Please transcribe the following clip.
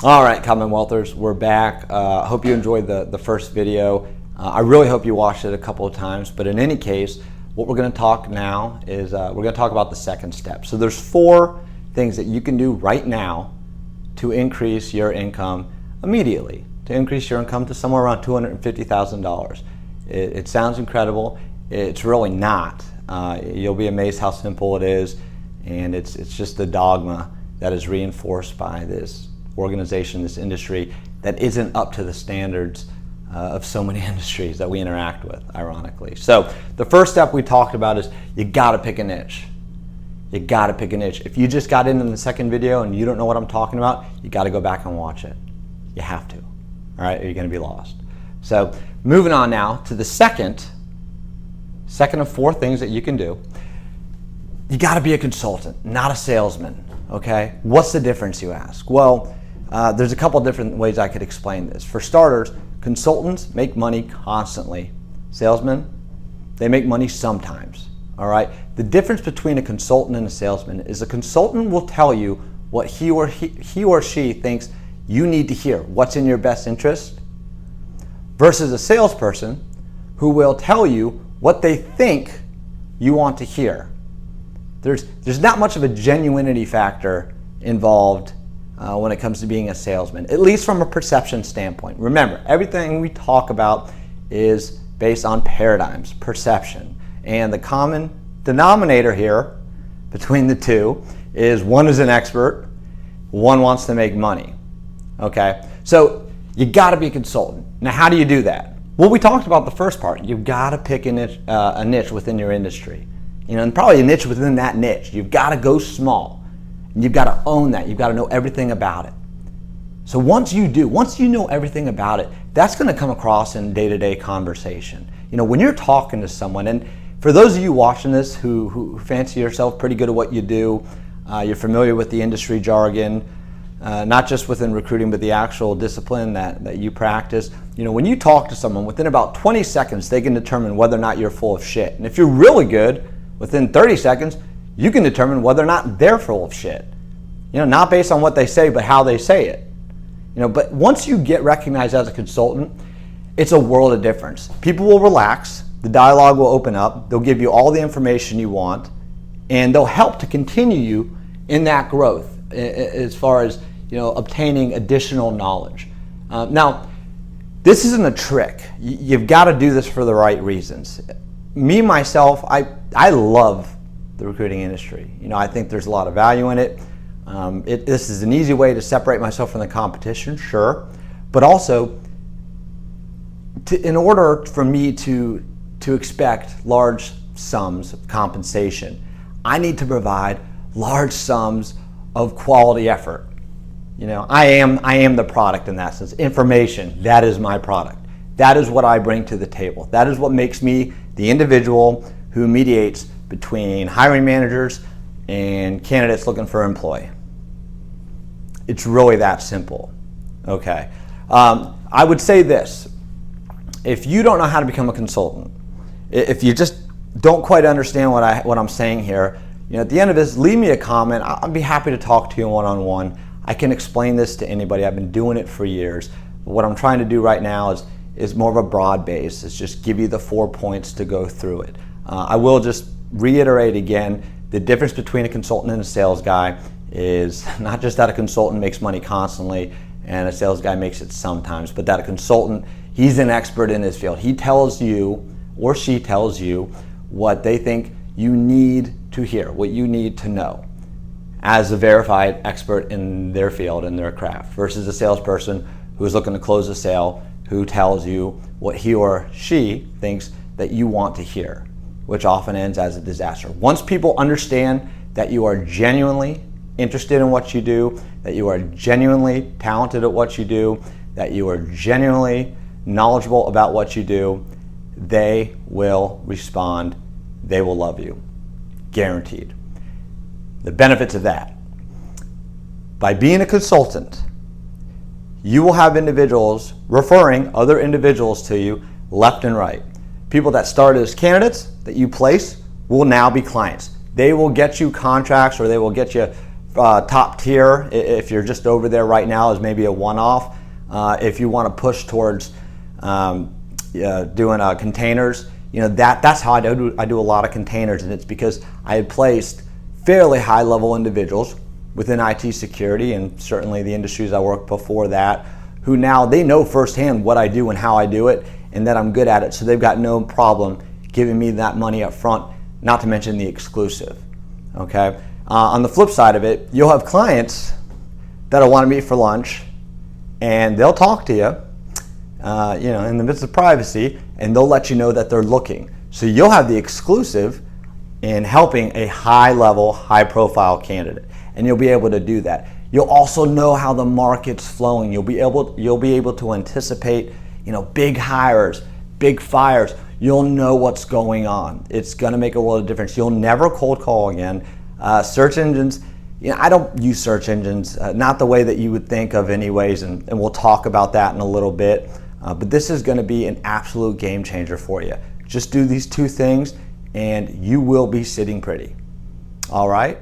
All right, Commonwealthers, we're back. Hope you enjoyed the first video. I really hope you watched it a couple of times, but in any case, what we're going to talk now is we're going to talk about the second step. So there's 4 things that you can do right now to increase your income immediately, to increase your income to somewhere around $250,000. It sounds incredible. It's really not. You'll be amazed how simple it is, and it's just the dogma that is reinforced by this organization, this industry that isn't up to the standards of so many industries that we interact with, ironically. So the first step we talked about is you gotta pick a niche. You gotta pick a niche. If you just got in the second video and you don't know what I'm talking about, you gotta go back and watch it. You have to, all right, or you're gonna be lost. So moving on now to the second of 4 things that you can do. You gotta be a consultant, not a salesman, okay? What's the difference, you ask? Well, there's a couple different ways I could explain this. For starters, consultants make money constantly. Salesmen, they make money sometimes, all right? The difference between a consultant and a salesman is a consultant will tell you what he or she thinks you need to hear, what's in your best interest, versus a salesperson who will tell you what they think you want to hear. There's not much of a genuinity factor involved when it comes to being a salesman, at least from a perception standpoint. Remember, everything we talk about is based on paradigms, perception. And the common denominator here between the two is one is an expert, one wants to make money, okay? So you gotta be a consultant. Now, how do you do that? Well, we talked about the first part. You've gotta pick a niche within your industry. You know, and probably a niche within that niche. You've gotta go small. And you've got to own that. You've got to know everything about it. So once you know everything about it, that's going to come across in day-to-day conversation. You know, when you're talking to someone, and for those of you watching this who fancy yourself pretty good at what you do, you're familiar with the industry jargon, not just within recruiting, but the actual discipline that you practice. You know, when you talk to someone, within about 20 seconds, they can determine whether or not you're full of shit. And if you're really good, within 30 seconds, you can determine whether or not they're full of shit. You know, not based on what they say, but how they say it. You know, but once you get recognized as a consultant, it's a world of difference. People will relax, the dialogue will open up, they'll give you all the information you want, and they'll help to continue you in that growth as far as, you know, obtaining additional knowledge. Now, this isn't a trick. You've got to do this for the right reasons. Me, myself, I love the recruiting industry. You know, I think there's a lot of value in it. This is an easy way to separate myself from the competition, sure, but also in order for me to expect large sums of compensation, I need to provide large sums of quality effort. You know, I am the product in that sense. Information, that is my product. That is what I bring to the table. That is what makes me the individual who mediates between hiring managers and candidates looking for employee. It's really that simple, okay? I would say this, if you don't know how to become a consultant, if you just don't quite understand what I'm saying here, you know, at the end of this, leave me a comment. I'll be happy to talk to you one-on-one. I can explain this to anybody. I've been doing it for years. But what I'm trying to do right now is more of a broad base. It's just give you the 4 points to go through it. I will just reiterate again, the difference between a consultant and a sales guy is not just that a consultant makes money constantly and a sales guy makes it sometimes, but that a consultant, he's an expert in his field. He tells you or she tells you what they think you need to hear, what you need to know as a verified expert in their field and their craft, versus a salesperson who's looking to close a sale who tells you what he or she thinks that you want to hear, which often ends as a disaster. Once people understand that you are genuinely interested in what you do, that you are genuinely talented at what you do, that you are genuinely knowledgeable about what you do, they will respond, they will love you, guaranteed. The benefits of that: by being a consultant, you will have individuals referring other individuals to you left and right. People that started as candidates that you place will now be clients. They will get you contracts, or they will get you top tier, if you're just over there right now, is maybe a one-off. If you want to push towards doing containers, that's how I do a lot of containers, and it's because I had placed fairly high-level individuals within IT security and certainly the industries I worked before that, who now they know firsthand what I do and how I do it, and that I'm good at it, so they've got no problem giving me that money up front, not to mention the exclusive. Okay. On the flip side of it, you'll have clients that'll want to meet for lunch, and they'll talk to you, in the midst of privacy, and they'll let you know that they're looking. So you'll have the exclusive in helping a high-level, high-profile candidate, and you'll be able to do that. You'll also know how the market's flowing. You'll be able to anticipate, big hires, big fires. You'll know what's going on. It's going to make a world of difference. You'll never cold call again. Search engines, I don't use search engines, not the way that you would think of anyways, and we'll talk about that in a little bit. But this is going to be an absolute game changer for you. Just do these two things and you will be sitting pretty. All right?